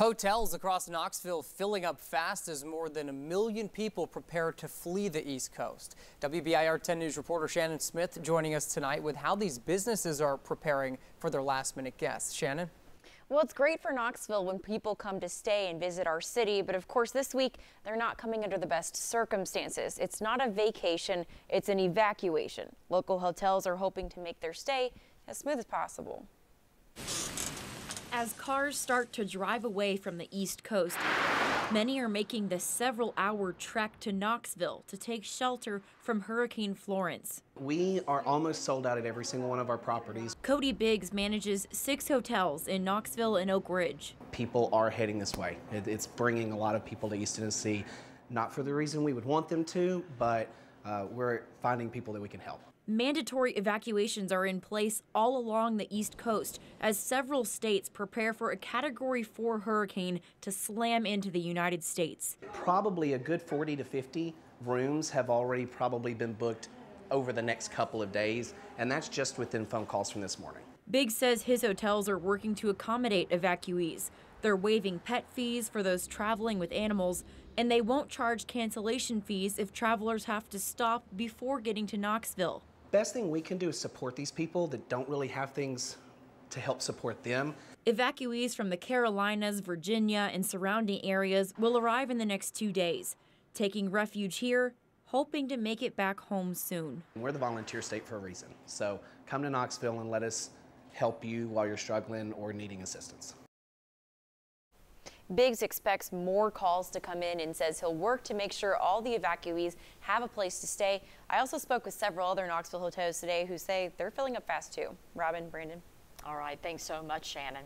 Hotels across Knoxville filling up fast as more than 1 million people prepare to flee the East Coast. WBIR 10 News reporter Shannon Smith joining us tonight with how these businesses are preparing for their last-minute guests. Shannon? Well, it's great for Knoxville when people come to stay and visit our city, but of course this week they're not coming under the best circumstances. It's not a vacation, it's an evacuation. Local hotels are hoping to make their stay as smooth as possible. As cars start to drive away from the East Coast, many are making the several-hour trek to Knoxville to take shelter from Hurricane Florence. We are almost sold out at every single one of our properties. Cody Biggs manages 6 hotels in Knoxville and Oak Ridge. People are heading this way. It's bringing a lot of people to East Tennessee, not for the reason we would want them to, but we're finding people that we can help. Mandatory evacuations are in place all along the East Coast as several states prepare for a Category 4 hurricane to slam into the United States. Probably a good 40 to 50 rooms have already probably been booked over the next couple of days, and that's just within phone calls from this morning. Biggs says his hotels are working to accommodate evacuees. They're waiving pet fees for those traveling with animals, and they won't charge cancellation fees if travelers have to stop before getting to Knoxville. Best thing we can do is support these people that don't really have things to help support them. Evacuees from the Carolinas, Virginia, and surrounding areas will arrive in the next 2 days, taking refuge here, hoping to make it back home soon. We're the volunteer state for a reason, so come to Knoxville and let us help you while you're struggling or needing assistance. Biggs expects more calls to come in and says he'll work to make sure all the evacuees have a place to stay. I also spoke with several other Knoxville hotels today who say they're filling up fast too. Robin, Brandon. All right, thanks so much, Shannon.